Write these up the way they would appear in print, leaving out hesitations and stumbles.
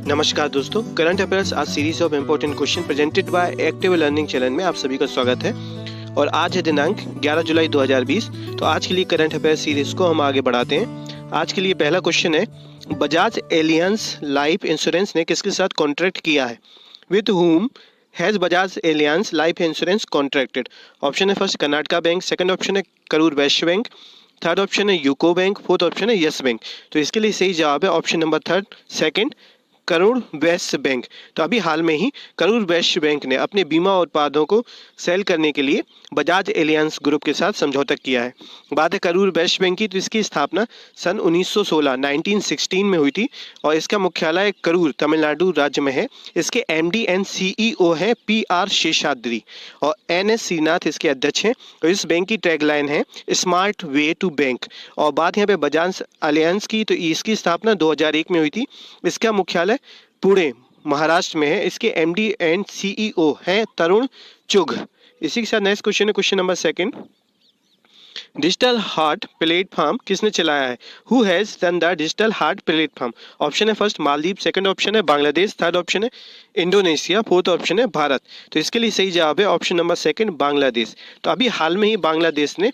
नमस्कार दोस्तों, current affairs आज series of important question presented by active learning channel में आप सभी का स्वागत है। और आज है दिनांक 11 जुलाई 2020। तो आज के लिए करंट अफेयर्स सीरीज को हम आगे बढ़ाते हैं। आज के लिए पहला क्वेश्चन है, बजाज एलियंस लाइफ इंश्योरेंस ने किसके साथ कॉन्ट्रैक्ट किया है? With whom has Bajaj Allianz life insurance contracted? Option है first Karnataka bank, second option है Karur Vysya bank, third option है यूको बैंक, फोर्थ ऑप्शन है यस बैंक। तो इसके लिए सही जवाब है option number third, second, Karur Vysya bank. तो अभी हाल में ही करूर वैश्य बैंक ने अपने बीमा उत्पादों को सेल करने के लिए बजाज एलियंस ग्रुप के साथ समझौता किया है। बात है करूर वैश्य बैंक की, तो इसकी स्थापना सन 1916 में हुई थी और इसका मुख्यालय करूर तमिलनाडु राज्य में है। इसके एमडी एंड सीईओ हैं पीआर शेषाद्री और एनएस श्रीनाथ इसके अध्यक्ष हैं। और इस बैंक की टैगलाइन है स्मार्ट वे टू बैंक। और बात यहाँ पे बजाज एलियंस की, तो इसकी स्थापना 2001 में हुई थी। इसका मुख्यालय पुणे महाराष्ट्र में है। इसके एमडी एंड सीईओ हैं तरुण चुघ। इसी के साथ नेक्स्ट क्वेश्चन है question number second, digital heart platform किसने चलाया है? Who has done the digital heart platform? Option है फर्स्ट मालदीव, सेकंड ऑप्शन है बांग्लादेश, थर्ड ऑप्शन है इंडोनेशिया, फोर्थ ऑप्शन है भारत। तो इसके लिए सही जवाब है ऑप्शन नंबर सेकंड, बांग्लादेश। तो अभी हाल में ही बांग्लादेश ने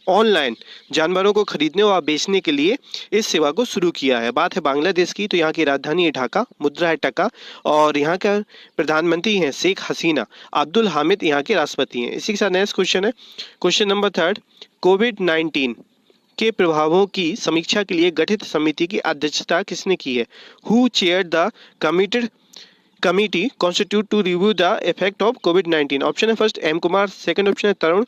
ऑनलाइन जानवरों को खरीदने और बेचने के लिए इस सेवा को शुरू किया है। बात है बांग्लादेश की, तो यहाँ की राजधानी है ढाका, मुद्रा है टका और यहाँ का प्रधानमंत्री हैं शेख हसीना, अब्दुल हामिद यहाँ के राष्ट्रपति हैं। इसी के साथ नेक्स्ट क्वेश्चन है क्वेश्चन नंबर थर्ड, कोविड-19 के प्रभावों की समीक्षा के लिए गठित समिति की अध्यक्षता किसने की है? Who chair the committee constitute to review the effect of कोविड-19? ऑप्शन है first M Kumar, second option है तरुण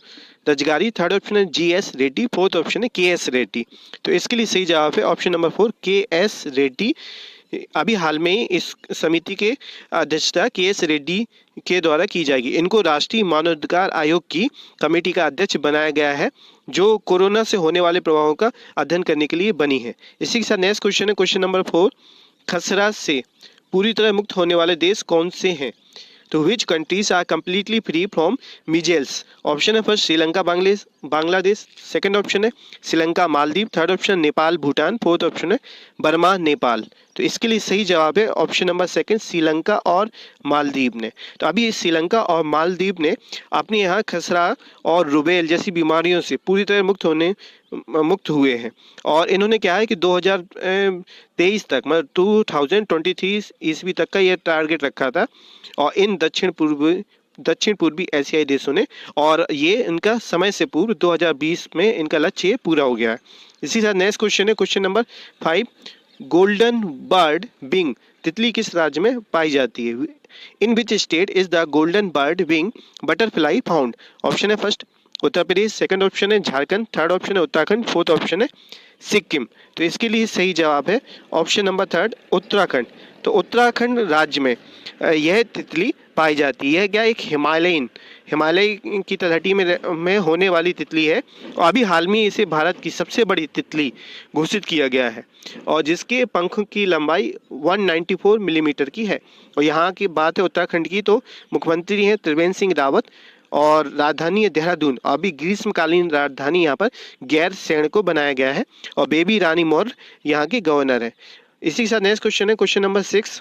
रजगारी, थर्ड ऑप्शन है जीएस रेड्डी, फोर्थ ऑप्शन है केएस रेड्डी। तो इसके लिए सही जवाब है option number four, KS Reddy. अभी हाल में इस समिति के अध्यक्षता केएस रेड्डी के द्वारा की जाएगी। इनको राष्ट्रीय मानवाधिकार आयोग की कमेटी का अध्यक्ष बनाया गया है, जो कोरोना से होने वाले प्रभावों का अध्ययन करने के लिए बनी है। इसी के साथ नेक्स्ट क्वेश्चन है क्वेश्चन नंबर फोर, खसरा से पूरी तरह मुक्त होने वाले देश कौन से हैं? तो which countries are completely free from measles? Option है first Sri Lanka Bangladesh, second option है Sri Lanka Maldives, third option Nepal Bhutan, fourth option है बर्मा नेपाल। तो इसके लिए सही जवाब है ऑप्शन नंबर सेकंड, श्रीलंका और मालदीव ने। तो अभी श्रीलंका और मालदीव ने अपने यहाँ खसरा और रुबेल जैसी बीमारियों से पूरी तरह मुक्त हुए हैं। और इन्होंने क्या है कि 2023 तक मतलब 2023 ईस्वी तक का ये टारगेट रखा था और इन दक्षिण पूर्वी एशियाई देशों ने, और ये इनका समय से पूर्व 2020 में इनका लक्ष्य पूरा हो गया है। इसी के साथ नेक्स्ट क्वेश्चन है question number 5, golden bird wing तितली किस राज्य में पाई जाती है? In which state is the golden bird wing butterfly found? Option है first Uttar Pradesh, second option है झारखंड, थर्ड ऑप्शन है उत्तराखंड, फोर्थ ऑप्शन है सिक्किम। तो इसके लिए सही जवाब है ऑप्शन नंबर थर्ड, उत्तराखंड। तो उत्तराखंड राज्य में यह तितली पाई जाती है। क्या एक हिमालय की तलहटी में होने वाली तितली है और अभी हाल में इसे भारत की सबसे बड़ी तितली घोषित किया गया है और जिसके पंख की लंबाई 194 मिलीमीटर की है। और यहाँ की बात है उत्तराखंड की, तो मुख्यमंत्री हैं त्रिवेंद्र सिंह रावत और राजधानी है देहरादून। अभी ग्रीष्मकालीन राजधानी यहाँ पर गैरसैंण को बनाया गया है और बेबी रानी मौर्य यहाँ के गवर्नर है। इसी के साथ नेक्स्ट क्वेश्चन है question number 6,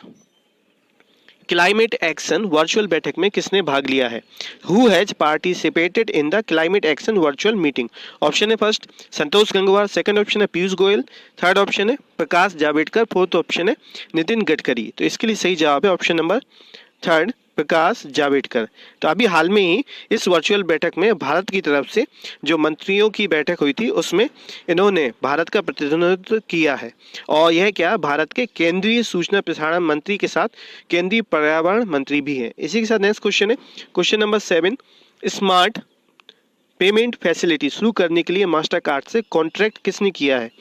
climate action virtual बैठक में किसने भाग लिया है? Who has participated in the climate action virtual meeting? Option है first Santosh Gangwar, second option है पीयूष गोयल, थर्ड ऑप्शन है प्रकाश जावड़ेकर, फोर्थ ऑप्शन है नितिन गडकरी। तो इसके लिए सही जवाब है option number third, Prakash Javadekar. तो अभी हाल में ही इस वर्चुअल बैठक में भारत की तरफ से जो मंत्रियों की बैठक हुई थी उसमें इन्होंने भारत का प्रतिनिधित्व किया है। और यह क्या भारत के केंद्रीय सूचना प्रसारण मंत्री के साथ केंद्रीय पर्यावरण मंत्री भी हैं। इसी के साथ नेक्स्ट क्वेश्चन है question number 7, smart payment facility शुरू करने के लिए मास्टर कार्ड से कॉन्ट्रैक्ट किसने किया है?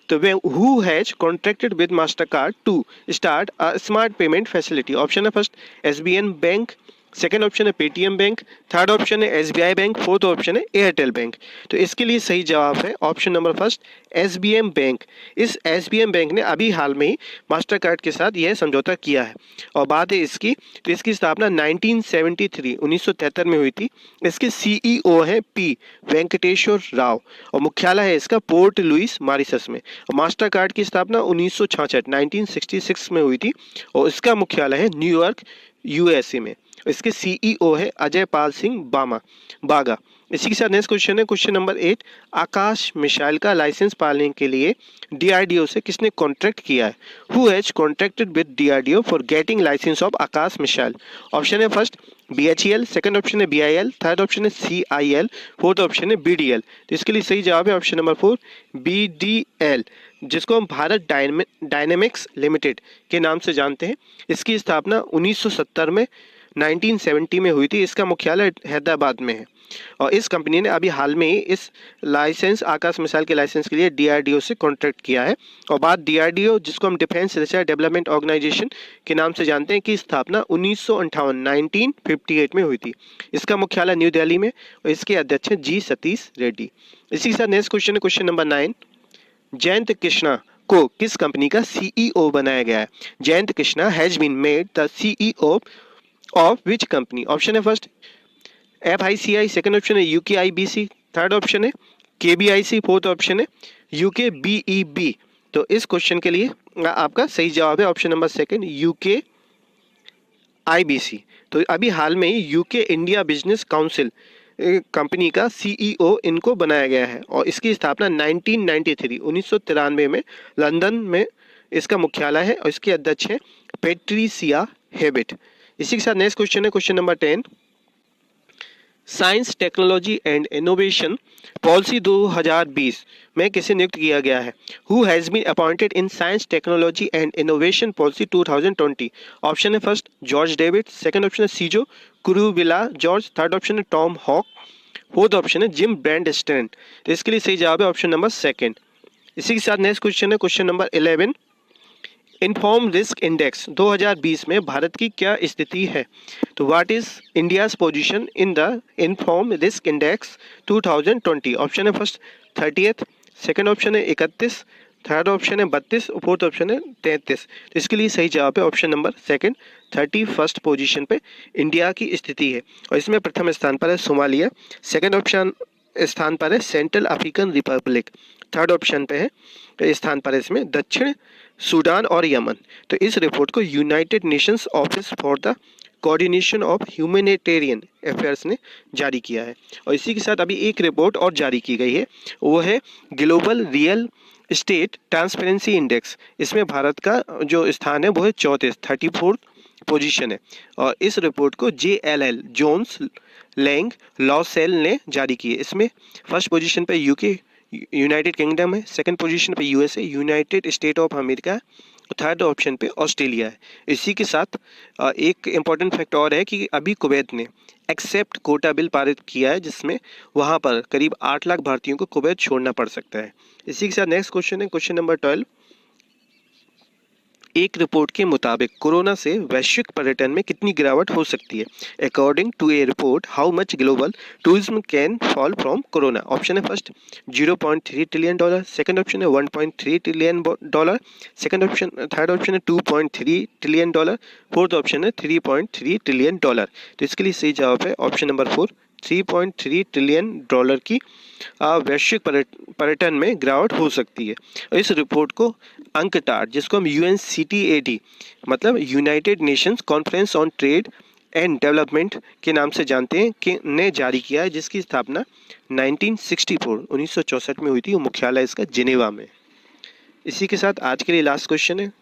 तो who has contracted with Mastercard to start a smart payment facility? Option है first SBN bank, second option है पेटीएम बैंक, थर्ड ऑप्शन है एसबीआई बैंक, फोर्थ ऑप्शन है एयरटेल बैंक। तो इसके लिए सही जवाब है option number first SBM bank. इस एसबीएम बैंक ने अभी हाल में ही मास्टर कार्ड के साथ यह समझौता किया है। और बात है इसकी, तो इसकी स्थापना 1973 में हुई थी। इसके सीईओ हैं पी वेंकटेश्वर राव और मुख्यालय है इसका पोर्ट लुइस मॉरिशस में। और मास्टर कार्ड की स्थापना 1966 में हुई थी और इसका मुख्यालय है न्यूयॉर्क यूएसए में। इसके सीईओ है अजय पाल सिंह बागा। इसी के साथ नेक्स्ट क्वेश्चन है क्वेश्चन नंबर 8। आकाश मिसाइल का लाइसेंस पाने के लिए डीआरडीओ से किसने कॉन्ट्रैक्ट किया है? Who has contracted with DRDO for getting licence of Akash missile? Option है फर्स्ट बीएचईएल, सेकंड ऑप्शन है बीआईएल, थर्ड ऑप्शन है सीआईएल, फोर्थ ऑप्शन है बीडीएल। तो इसके लिए सही जवाब है ऑप्शन नंबर 4 बीडीएल, जिसको हम भारत डायनेमिक्स लिमिटेड के नाम से जानते हैं। इसकी स्थापना 1970 में 1970 में हुई थी। इसका मुख्यालय हैदराबाद में है और इस कंपनी ने अभी हाल में ही इस लाइसेंस आकाश मिसाइल के लाइसेंस के लिए डीआरडीओ से कॉन्ट्रैक्ट किया है। और बात डीआरडीओ, जिसको हम डिफेंस रिसर्च डेवलपमेंट ऑर्गेनाइजेशन के नाम से जानते हैं, की स्थापना 1958 में हुई थी। इसका मुख्यालय न्यू दिल्ली में और इसके अध्यक्ष हैं जी सतीश रेड्डी। इसी के साथ नेक्स्ट क्वेश्चन है क्वेश्चन नंबर 9। जयंत कृष्णा को किस कंपनी का सीईओ बनाया गया है? Jayant Krishna has been made the CEO of which company? Option है फर्स्ट एफआईसीआई, सेकंड ऑप्शन है यूकेआईबीसी, थर्ड ऑप्शन है केबीआईसी, फोर्थ ऑप्शन है यूकेबीईबी। तो इस क्वेश्चन के लिए आपका सही जवाब है ऑप्शन नंबर सेकंड यूकेआईबीसी। तो अभी हाल में ही UK India business council company का सीईओ इनको बनाया गया है और इसकी स्थापना 1993 में लंदन में इसका मुख्यालय है और इसके अध्यक्ष हैं पेट्रिसिया हेबिट। इसी के साथ नेक्स्ट क्वेश्चन है question number 10। Science technology and innovation policy 2020 में किसे नियुक्त किया गया है? Who has been appointed in science technology and innovation policy 2020? Option है first George David, second option है सीजो कुरुविला जॉर्ज, थर्ड ऑप्शन है टॉम हॉक, फोर्थ ऑप्शन है जिम ब्रैंडस्टन। तो इसके लिए सही जवाब है ऑप्शन नंबर सेकंड। इसी के साथ नेक्स्ट क्वेश्चन है question number 11। Inform risk index 2020 में भारत की क्या स्थिति है? तो what is India's position in the inform risk index 2020? Option है फर्स्ट 30th, सेकंड ऑप्शन है 31, थर्ड ऑप्शन है 32, फोर्थ ऑप्शन है 33। तो इसके लिए सही जवाब है option number second 31st position पे इंडिया की स्थिति है और इसमें प्रथम स्थान पर है सोमालिया, सेकंड ऑप्शन स्थान पर है central African Republic, third option पे है स्थान पर इसमें दक्षिण सूडान और यमन। तो इस रिपोर्ट को United Nations office for the coordination of humanitarian affairs ने जारी किया है। और इसी के साथ अभी एक रिपोर्ट और जारी की गई है, वो है global real estate transparency index. इसमें भारत का जो स्थान है वो है 34th पोजीशन है और इस रिपोर्ट को JLL जोन्स लैंग लॉसेल ने जारी की है। इसमें फर्स्ट पोजीशन पे यूके यूनाइटेड किंगडम है, सेकंड पोजीशन पे USA United state of America, third option पे ऑस्ट्रेलिया है। इसी के साथ एक इम्पॉर्टेंट फैक्ट और है कि अभी कुवैत ने एक्सेप्ट कोटा बिल पारित किया है जिसमें वहाँ पर करीब 8 लाख भारतीयों को कुवैत छोड़ना पड़ सकता है। इसी के साथ नेक्स्ट क्वेश्चन है क्वेश्चन नंबर 12। एक रिपोर्ट के मुताबिक कोरोना से वैश्विक पर्यटन में कितनी गिरावट हो सकती है? According to a report how much global tourism can fall from corona? Option है फर्स्ट $0.3 ट्रिलियन, सेकंड ऑप्शन है $1.3 trillion, second option third option है $2.3 ट्रिलियन, फोर्थ ऑप्शन है $3.3 ट्रिलियन। तो इसके लिए सही जवाब है ऑप्शन नंबर 4 $3.3 ट्रिलियन की वैश्विक पर्यटन में गिरावट हो सकती है। इस रिपोर्ट को अंकटाड, जिसको हम UNCTAD मतलब United Nations conference on trade and development के नाम से जानते हैं, कि ने जारी किया है, जिसकी स्थापना 1964 में हुई थी। मुख्यालय इसका जिनेवा में। इसी के साथ आज के लिए लास्ट क्वेश्चन है,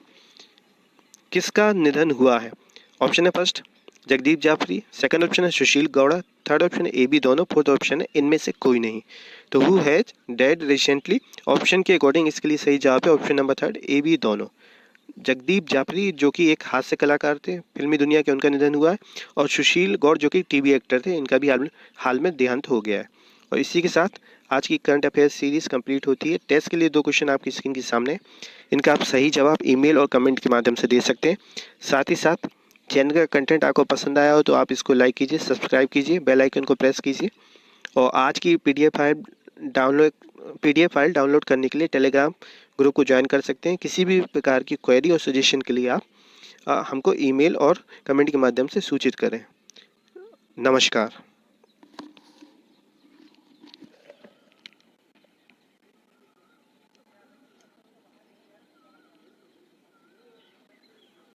किसका निधन हुआ है? ऑप्शन है first Jagdeep Jaffrey, second option है सुशील गौड़ा, थर्ड ऑप्शन है AB दोनों, फोर्थ ऑप्शन है इनमें से कोई नहीं। तो who has dead recently? Option के अकॉर्डिंग इसके लिए सही जवाब है ऑप्शन नंबर थर्ड AB दोनों। जगदीप जाफरी जो कि एक हास्य कलाकार थे फिल्मी दुनिया के, उनका निधन हुआ है, और सुशील गौड़ जो कि टीवी एक्टर थे, इनका भी हाल में देहांत हो गया है। और इसी के साथ आज की करंट अफेयर्स सीरीज कंप्लीट होती है। टेस्ट के लिए 2 क्वेश्चन आपकी स्क्रीन के सामने, इनका आप सही जवाब ईमेल और कमेंट के माध्यम से दे सकते हैं। साथ ही साथ चैनल का कंटेंट आपको पसंद आया हो तो आप इसको लाइक कीजिए, सब्सक्राइब कीजिए, बेल आइकन को प्रेस कीजिए। और आज की पीडीएफ फाइल डाउनलोड करने के लिए टेलीग्राम ग्रुप को ज्वाइन कर सकते हैं। किसी भी प्रकार की क्वेरी और सजेशन के लिए आप हमको ईमेल और कमेंट के माध्यम से सूचित करें। नमस्कार।